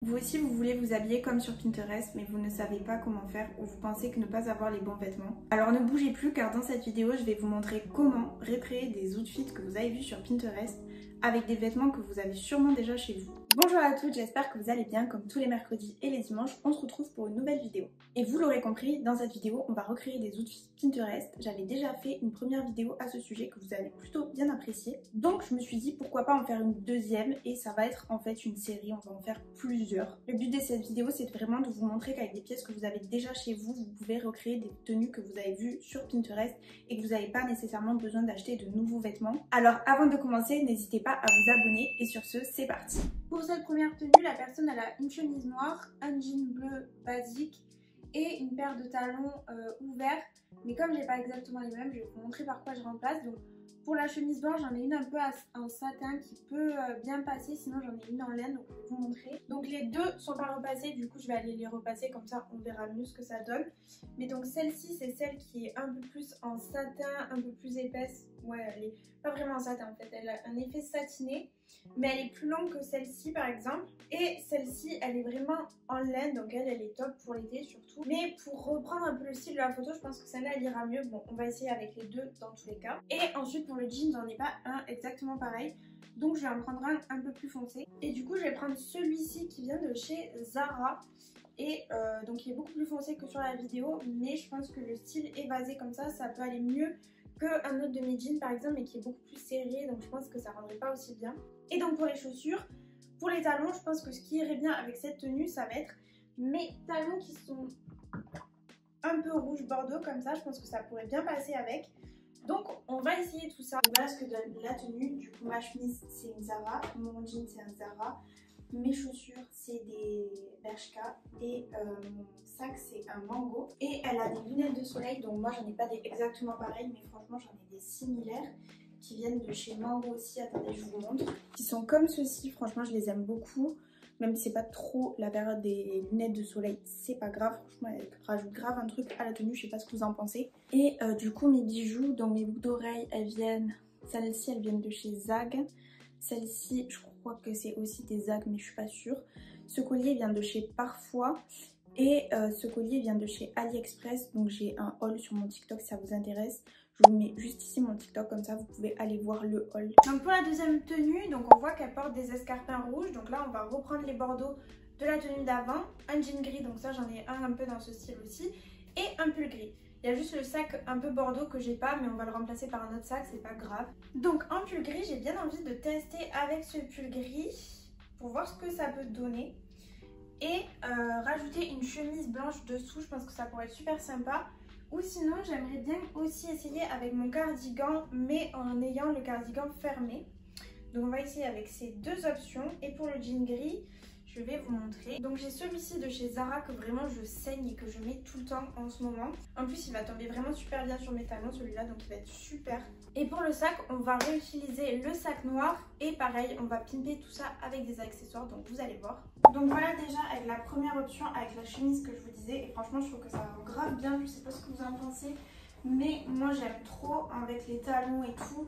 Vous aussi, vous voulez vous habiller comme sur Pinterest, mais vous ne savez pas comment faire ou vous pensez que ne pas avoir les bons vêtements. Alors ne bougez plus car dans cette vidéo, je vais vous montrer comment recréer des outfits que vous avez vus sur Pinterest avec des vêtements que vous avez sûrement déjà chez vous. Bonjour à toutes, j'espère que vous allez bien. Comme tous les mercredis et les dimanches, on se retrouve pour une nouvelle vidéo. Et vous l'aurez compris, dans cette vidéo, on va recréer des outfits Pinterest. J'avais déjà fait une première vidéo à ce sujet que vous avez plutôt bien apprécié. Donc je me suis dit pourquoi pas en faire une deuxième et ça va être en fait une série, on va en faire plusieurs. Le but de cette vidéo, c'est vraiment de vous montrer qu'avec des pièces que vous avez déjà chez vous, vous pouvez recréer des tenues que vous avez vues sur Pinterest et que vous n'avez pas nécessairement besoin d'acheter de nouveaux vêtements. Alors avant de commencer, n'hésitez pas à vous abonner et sur ce, c'est parti. Pour cette première tenue, la personne elle a une chemise noire, un jean bleu basique et une paire de talons ouverts. Mais comme j'ai pas exactement les mêmes, je vais vous montrer par quoi je remplace. Donc pour la chemise blanche, j'en ai une un peu en satin qui peut bien passer, sinon j'en ai une en laine, donc je vais vous montrer. Donc les deux sont pas repassées, du coup je vais aller les repasser, comme ça on verra mieux ce que ça donne. Mais donc celle-ci, c'est celle qui est un peu plus en satin, un peu plus épaisse. Ouais, elle est pas vraiment en satin en fait, elle a un effet satiné, mais elle est plus longue que celle-ci par exemple. Et celle-ci, elle est vraiment en laine, donc elle est top pour l'été surtout. Mais pour reprendre un peu le style de la photo, je pense que celle-là elle ira mieux. Bon, on va essayer avec les deux dans tous les cas. Et ensuite pour le jean, j'en ai pas un exactement pareil, donc je vais en prendre un peu plus foncé. Et du coup je vais prendre celui-ci qui vient de chez Zara. Et donc il est beaucoup plus foncé que sur la vidéo, mais je pense que le style évasé comme ça peut aller mieux qu'un autre de mes jeans par exemple, mais qui est beaucoup plus serré, donc je pense que ça rendrait pas aussi bien. Et donc pour les chaussures, pour les talons, je pense que ce qui irait bien avec cette tenue, ça va être mes talons qui sont un peu rouge bordeaux comme ça, je pense que ça pourrait bien passer avec. Donc on va essayer tout ça. Voilà ce que donne la tenue. Du coup ma chemise c'est une Zara, mon jean c'est un Zara, mes chaussures c'est des Bershka et mon sac c'est un Mango. Et elle a des lunettes de soleil, donc moi j'en ai pas des exactement pareilles, mais franchement j'en ai des similaires qui viennent de chez Mango aussi. Attendez, je vous montre. Qui sont comme ceci, franchement je les aime beaucoup. Même si c'est pas trop la période des lunettes de soleil, c'est pas grave. Franchement, elle rajoute grave un truc à la tenue, je sais pas ce que vous en pensez. Et du coup, mes bijoux, donc mes boucles d'oreilles, celles-ci, elles viennent de chez Zag. Celle-ci, je crois que c'est aussi des Zag, mais je suis pas sûre. Ce collier vient de chez Parfois. Et ce collier vient de chez AliExpress. Donc j'ai un haul sur mon TikTok si ça vous intéresse. Je vous mets juste ici mon TikTok, comme ça vous pouvez aller voir le haul. Donc pour la deuxième tenue, donc on voit qu'elle porte des escarpins rouges. Donc là on va reprendre les bordeaux de la tenue d'avant. Un jean gris, donc ça j'en ai un peu dans ce style aussi. Et un pull gris. Il y a juste le sac un peu bordeaux que j'ai pas, mais on va le remplacer par un autre sac, c'est pas grave. Donc en pull gris, j'ai bien envie de tester avec ce pull gris pour voir ce que ça peut donner. Et rajouter une chemise blanche dessous, je pense que ça pourrait être super sympa. Ou sinon j'aimerais bien aussi essayer avec mon cardigan, mais en ayant le cardigan fermé. Donc on va essayer avec ces deux options. Et pour le jean gris, je vais vous montrer. Donc j'ai celui-ci de chez Zara que vraiment je saigne et que je mets tout le temps en ce moment. En plus il va tomber vraiment super bien sur mes talons celui-là, donc il va être super. Et pour le sac, on va réutiliser le sac noir. Et pareil, on va pimper tout ça avec des accessoires, donc vous allez voir. Donc voilà déjà avec la première option, avec la chemise que je vous disais. Et franchement je trouve que ça rend grave bien, je sais pas ce que vous en pensez. Mais moi j'aime trop avec les talons et tout.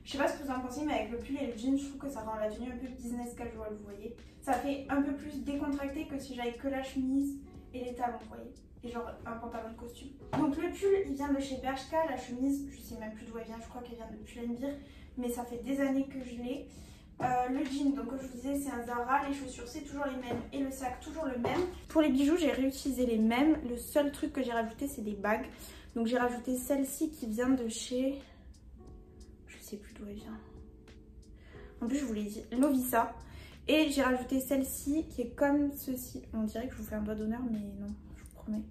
Je sais pas ce que vous en pensez, mais avec le pull et le jean, je trouve que ça rend la tenue un peu business casual, vous voyez. Ça fait un peu plus décontracté que si j'avais que la chemise et les talons, vous voyez. Et genre un pantalon de costume. Donc le pull, il vient de chez Bershka. La chemise, je sais même plus d'où elle vient, je crois qu'elle vient de Pull&Bear. Mais ça fait des années que je l'ai. Le jean, donc comme je vous disais, c'est un Zara. Les chaussures, c'est toujours les mêmes. Et le sac, toujours le même. Pour les bijoux, j'ai réutilisé les mêmes. Le seul truc que j'ai rajouté, c'est des bagues. Donc j'ai rajouté celle-ci qui vient de chez... je sais plus d'où elle vient. En plus, je vous l'ai dit, Lovisa. Et j'ai rajouté celle-ci qui est comme ceci. On dirait que je vous fais un doigt d'honneur, mais non, je vous promets.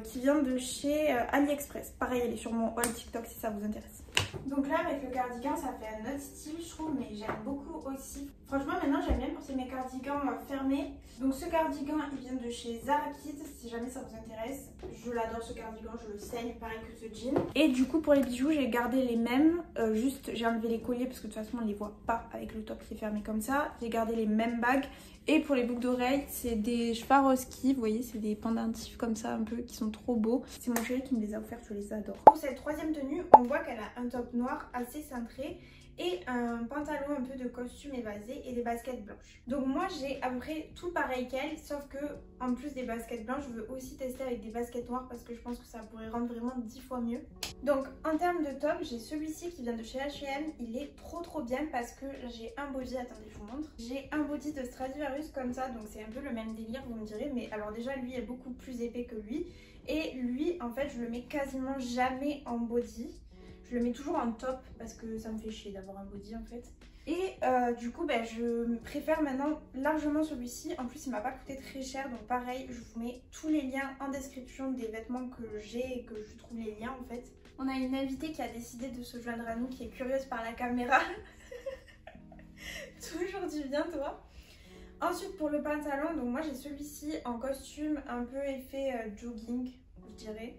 Qui vient de chez AliExpress. Pareil, elle est sur mon haul TikTok si ça vous intéresse. Donc là, avec le cardigan, ça fait un autre style, je trouve, mais j'aime beaucoup aussi. Franchement, maintenant, j'aime bien porter mes cardigans fermés. Donc ce cardigan, il vient de chez Zara Kids, si jamais ça vous intéresse. Je l'adore ce cardigan, je le saigne, pareil que ce jean. Et du coup, pour les bijoux, j'ai gardé les mêmes. Juste, j'ai enlevé les colliers parce que de toute façon, on ne les voit pas avec le top qui est fermé comme ça. J'ai gardé les mêmes bagues. Et pour les boucles d'oreilles, c'est des Swarovski, vous voyez, c'est des pendentifs comme ça un peu qui sont trop beaux. C'est mon chéri qui me les a offerts, je les adore. Pour cette troisième tenue, on voit qu'elle a un top noir assez cintré et un pantalon un peu de costume évasé et des baskets blanches. Donc moi j'ai à peu près tout pareil qu'elle, sauf que en plus des baskets blanches, je veux aussi tester avec des baskets noires parce que je pense que ça pourrait rendre vraiment 10 fois mieux. Donc en termes de top, j'ai celui-ci qui vient de chez H&M. Il est trop bien parce que j'ai un body, attendez je vous montre. J'ai un body de Stradivarius comme ça, donc c'est un peu le même délire vous me direz, mais alors déjà lui est beaucoup plus épais que lui. Et lui en fait je le mets quasiment jamais en body. Je le mets toujours en top parce que ça me fait chier d'avoir un body en fait. Et du coup je préfère maintenant largement celui-ci. En plus il m'a pas coûté très cher, donc pareil je vous mets tous les liens en description des vêtements que j'ai et que je trouve les liens en fait. On a une invitée qui a décidé de se joindre à nous, qui est curieuse par la caméra. Toujours du bien toi. Ensuite pour le pantalon, donc moi j'ai celui-ci en costume un peu effet jogging je dirais.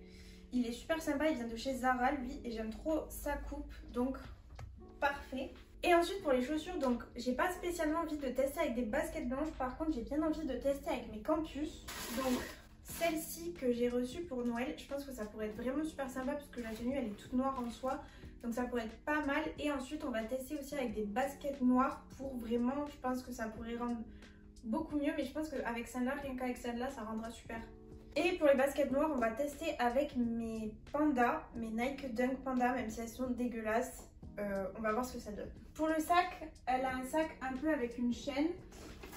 Il est super sympa, il vient de chez Zara lui et j'aime trop sa coupe, donc parfait. Et ensuite pour les chaussures, donc j'ai pas spécialement envie de tester avec des baskets blanches, par contre j'ai bien envie de tester avec mes campus. Donc celle-ci que j'ai reçue pour Noël, je pense que ça pourrait être vraiment super sympa parce que la tenue elle est toute noire en soi, donc ça pourrait être pas mal. Et ensuite on va tester aussi avec des baskets noires pour vraiment, je pense que ça pourrait rendre beaucoup mieux, mais je pense qu'avec celle-là, rien qu'avec celle-là ça rendra super. Et pour les baskets noires, on va tester avec mes pandas, mes Nike Dunk Panda, même si elles sont dégueulasses. On va voir ce que ça donne. Pour le sac, elle a un sac un peu avec une chaîne.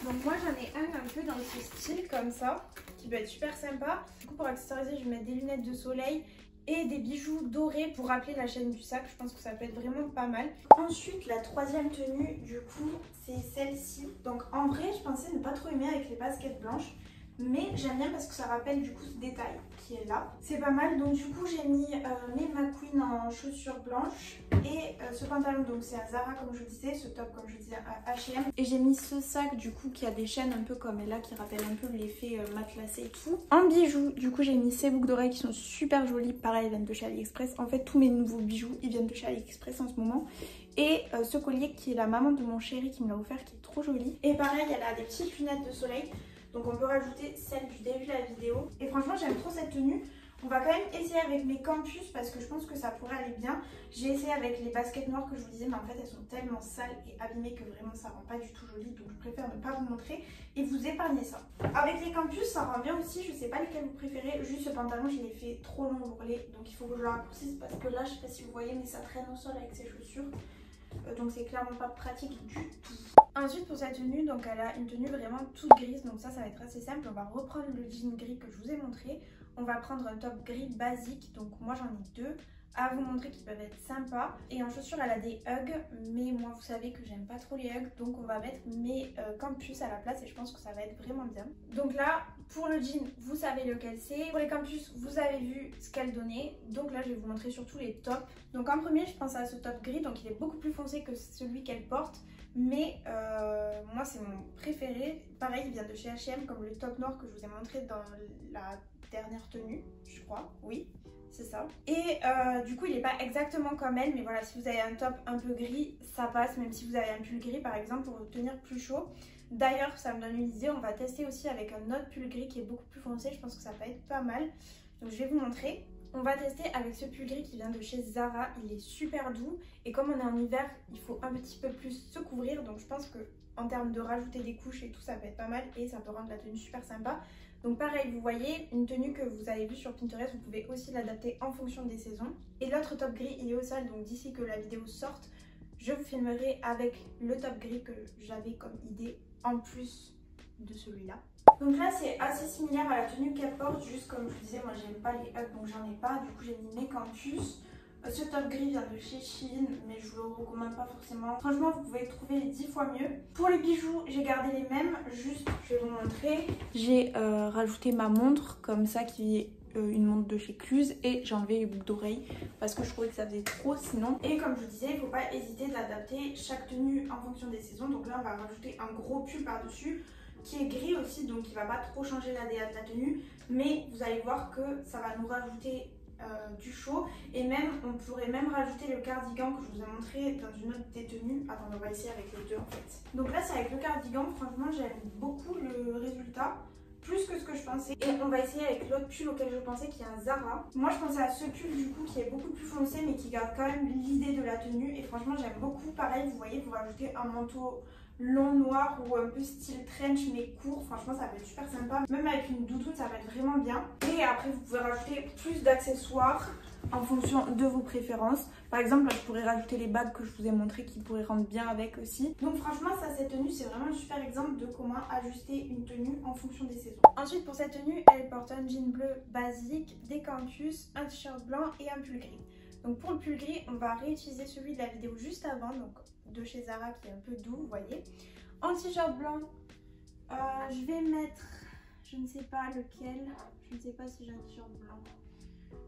Donc moi j'en ai un peu dans ce style comme ça, qui peut être super sympa. Du coup pour accessoriser, je vais mettre des lunettes de soleil et des bijoux dorés pour rappeler la chaîne du sac. Je pense que ça peut être vraiment pas mal. Ensuite la troisième tenue du coup c'est celle-ci. Donc en vrai je pensais ne pas trop aimer avec les baskets blanches. Mais j'aime bien parce que ça rappelle du coup ce détail qui est là. C'est pas mal, donc du coup j'ai mis mes McQueen en chaussures blanches. Et ce pantalon donc c'est à Zara comme je vous disais, ce top comme je disais à H&M. Et j'ai mis ce sac du coup qui a des chaînes un peu comme là, qui rappelle un peu l'effet matelassé et tout. En bijoux du coup j'ai mis ces boucles d'oreilles qui sont super jolies, pareil ils viennent de chez AliExpress. En fait tous mes nouveaux bijoux ils viennent de chez AliExpress en ce moment. Et ce collier qui est la maman de mon chéri qui me l'a offert, qui est trop joli. Et pareil elle a des petites lunettes de soleil. Donc on peut rajouter celle du début de la vidéo. Et franchement j'aime trop cette tenue. On va quand même essayer avec mes campus parce que je pense que ça pourrait aller bien. J'ai essayé avec les baskets noires que je vous disais, mais en fait elles sont tellement sales et abîmées que vraiment ça rend pas du tout joli. Donc je préfère ne pas vous montrer et vous épargner ça. Avec les campus ça rend bien aussi, je sais pas lesquels vous préférez. Juste ce pantalon je l'ai fait trop long ourlet, donc il faut que je le raccourcisse parce que là je sais pas si vous voyez mais ça traîne au sol avec ses chaussures. Donc c'est clairement pas pratique du tout. Ensuite pour cette tenue, donc elle a une tenue vraiment toute grise, donc ça va être assez simple. On va reprendre le jean gris que je vous ai montré. On va prendre un top gris basique, donc moi j'en ai deux à vous montrer qui peuvent être sympas. Et en chaussures elle a des hugs, mais moi vous savez que j'aime pas trop les hugs, donc on va mettre mes campus à la place et je pense que ça va être vraiment bien. Donc là pour le jean vous savez lequel c'est, pour les campus vous avez vu ce qu'elle donnait, donc là je vais vous montrer surtout les tops. Donc en premier je pense à ce top gris, donc il est beaucoup plus foncé que celui qu'elle porte. Mais moi c'est mon préféré. Pareil il vient de chez H&M comme le top noir que je vous ai montré dans la dernière tenue, je crois, oui c'est ça. Et du coup il n'est pas exactement comme elle, mais voilà, si vous avez un top un peu gris ça passe, même si vous avez un pull gris par exemple pour tenir plus chaud. D'ailleurs ça me donne une idée, on va tester aussi avec un autre pull gris qui est beaucoup plus foncé, je pense que ça peut être pas mal. Donc je vais vous montrer. On va tester avec ce pull gris qui vient de chez Zara, il est super doux et comme on est en hiver, il faut un petit peu plus se couvrir, donc je pense que en termes de rajouter des couches et tout, ça peut être pas mal et ça peut rendre la tenue super sympa. Donc pareil, vous voyez, une tenue que vous avez vue sur Pinterest, vous pouvez aussi l'adapter en fonction des saisons. Et l'autre top gris, il est au sol, donc d'ici que la vidéo sorte, je vous filmerai avec le top gris que j'avais comme idée en plus de celui-là. Donc là c'est assez similaire à la tenue qu'elle porte, juste comme je vous disais, moi j'aime pas les hugs donc j'en ai pas, du coup j'ai mis mes campus. Ce top gris vient de chez Shein, mais je vous le recommande pas forcément. Franchement vous pouvez trouver 10 fois mieux. Pour les bijoux j'ai gardé les mêmes, juste je vais vous montrer. J'ai rajouté ma montre comme ça qui est une montre de chez Cluse et j'ai enlevé les boucles d'oreilles parce que je trouvais que ça faisait trop sinon. Et comme je vous disais, il ne faut pas hésiter d'adapter chaque tenue en fonction des saisons. Donc là on va rajouter un gros pull par dessus qui est gris aussi, donc il va pas trop changer l'ADA de la tenue, mais vous allez voir que ça va nous rajouter du chaud. Et même on pourrait même rajouter le cardigan que je vous ai montré dans une autre des tenues. Attendez, on va essayer avec les deux en fait. Donc là c'est avec le cardigan, franchement j'aime beaucoup le résultat, plus que ce que je je pensais. Et on va essayer avec l'autre pull auquel je pensais, qui est un Zara. Moi je pensais à ce pull du coup qui est beaucoup plus foncé mais qui garde quand même l'idée de la tenue. Et franchement j'aime beaucoup. Pareil, vous voyez, vous rajoutez un manteau long noir ou un peu style trench mais court, franchement ça va être super sympa. Même avec une doudoune ça va être vraiment bien. Et après vous pouvez rajouter plus d'accessoires en fonction de vos préférences. Par exemple, là, je pourrais rajouter les bagues que je vous ai montré qui pourraient rendre bien avec aussi. Donc franchement, ça, cette tenue, c'est vraiment un super exemple de comment ajuster une tenue en fonction des saisons. Ensuite, pour cette tenue, elle porte un jean bleu basique, des campus, un t-shirt blanc et un pull gris. Donc pour le pull gris, on va réutiliser celui de la vidéo juste avant, donc de chez Zara qui est un peu doux, vous voyez. En t-shirt blanc, je vais mettre, je ne sais pas lequel, je ne sais pas si j'ai un t-shirt blanc.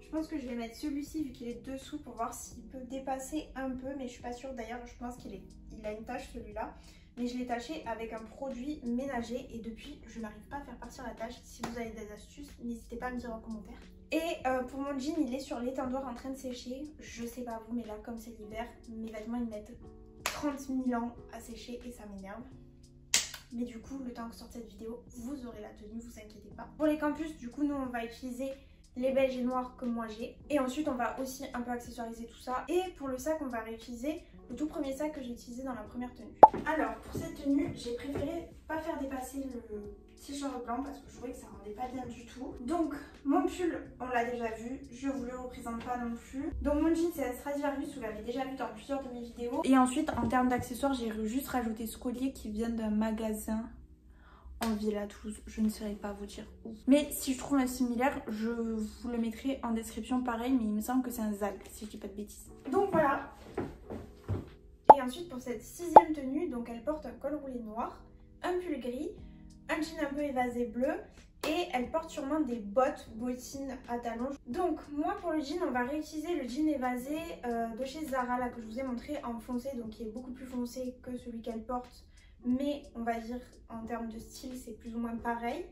Je pense que je vais mettre celui-ci vu qu'il est dessous pour voir s'il peut dépasser un peu, mais je suis pas sûre. D'ailleurs, je pense qu'il a une tache celui-là, mais je l'ai taché avec un produit ménager et depuis, je n'arrive pas à faire partir la tache. Si vous avez des astuces, n'hésitez pas à me dire en commentaire. Et pour mon jean, il est sur l'étendoir en train de sécher. Je sais pas vous, mais là, comme c'est l'hiver, mes vêtements ils mettent 30 000 ans à sécher et ça m'énerve. Mais du coup, le temps que sorte cette vidéo, vous aurez la tenue, vous inquiétez pas. Pour les campus, du coup, nous on va utiliser les beiges et noirs comme moi j'ai. Et ensuite on va aussi un peu accessoiriser tout ça. Et pour le sac on va réutiliser le tout premier sac que j'ai utilisé dans la première tenue. Alors pour cette tenue j'ai préféré pas faire dépasser le t-shirt blanc parce que je trouvais que ça rendait pas bien du tout. Donc mon pull on l'a déjà vu, je vous le représente pas non plus. Donc mon jean c'est un Stradivarius, vous l'avez déjà vu dans plusieurs de mes vidéos. Et ensuite en termes d'accessoires j'ai juste rajouté ce collier qui vient d'un magasin en ville à Toulouse, je ne saurais pas vous dire où. Mais si je trouve un similaire, je vous le mettrai en description pareil, mais il me semble que c'est un Zag, si je dis pas de bêtises. Donc voilà. Et ensuite pour cette sixième tenue, donc elle porte un col roulé noir, un pull gris, un jean un peu évasé bleu et elle porte sûrement des bottines à talons. Donc moi pour le jean, on va réutiliser le jean évasé de chez Zara là que je vous ai montré en foncé, donc qui est beaucoup plus foncé que celui qu'elle porte. Mais on va dire en termes de style c'est plus ou moins pareil.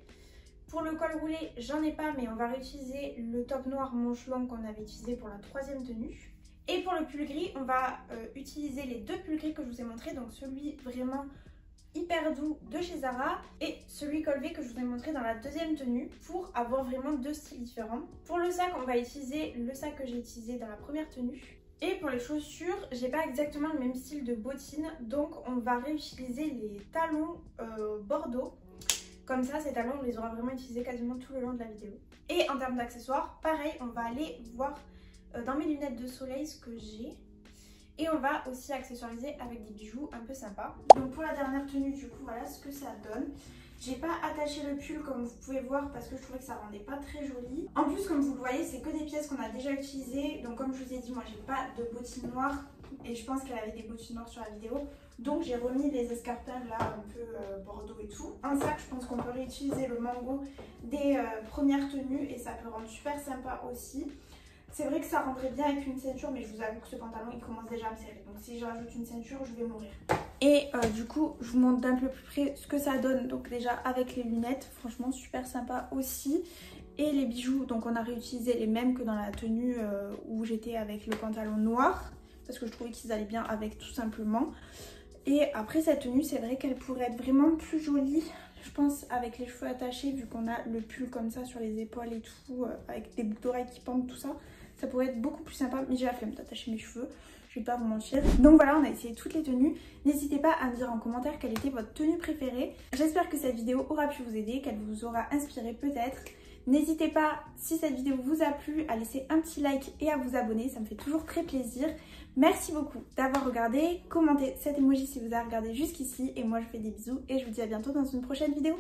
Pour le col roulé j'en ai pas, mais on va réutiliser le top noir manche longue qu'on avait utilisé pour la troisième tenue. Et pour le pull gris on va utiliser les deux pulls gris que je vous ai montré, donc celui vraiment hyper doux de chez Zara et celui col V que je vous ai montré dans la deuxième tenue pour avoir vraiment deux styles différents. Pour le sac on va utiliser le sac que j'ai utilisé dans la première tenue. Et pour les chaussures, j'ai pas exactement le même style de bottines, donc on va réutiliser les talons bordeaux. Comme ça, ces talons, on les aura vraiment utilisés quasiment tout le long de la vidéo. Et en termes d'accessoires, pareil, on va aller voir dans mes lunettes de soleil ce que j'ai. Et on va aussi accessoiriser avec des bijoux un peu sympas. Donc pour la dernière tenue, du coup, voilà ce que ça donne. J'ai pas attaché le pull comme vous pouvez voir parce que je trouvais que ça rendait pas très joli. En plus comme vous le voyez c'est que des pièces qu'on a déjà utilisées. Donc comme je vous ai dit moi j'ai pas de bottines noires et je pense qu'elle avait des bottines noires sur la vidéo. Donc j'ai remis les escarpins là un peu bordeaux et tout. Un sac, je pense qu'on peut réutiliser le mango des premières tenues et ça peut rendre super sympa aussi. C'est vrai que ça rendrait bien avec une ceinture, mais je vous avoue que ce pantalon il commence déjà à me serrer. Donc si je rajoute une ceinture, je vais mourir. Et du coup, je vous montre d'un peu plus près ce que ça donne. Donc déjà avec les lunettes, franchement super sympa aussi. Et les bijoux, donc on a réutilisé les mêmes que dans la tenue où j'étais avec le pantalon noir. Parce que je trouvais qu'ils allaient bien avec tout simplement. Et après cette tenue, c'est vrai qu'elle pourrait être vraiment plus jolie. Je pense avec les cheveux attachés, vu qu'on a le pull comme ça sur les épaules et tout, avec des boucles d'oreilles qui pendent, tout ça. Ça pourrait être beaucoup plus sympa, mais j'ai la flemme d'attacher mes cheveux, je vais pas vous mentir. Donc voilà, on a essayé toutes les tenues. N'hésitez pas à me dire en commentaire quelle était votre tenue préférée. J'espère que cette vidéo aura pu vous aider, qu'elle vous aura inspiré peut-être. N'hésitez pas, si cette vidéo vous a plu, à laisser un petit like et à vous abonner, ça me fait toujours très plaisir. Merci beaucoup d'avoir regardé, commentez cet emoji si vous avez regardé jusqu'ici et moi je vous fais des bisous et je vous dis à bientôt dans une prochaine vidéo.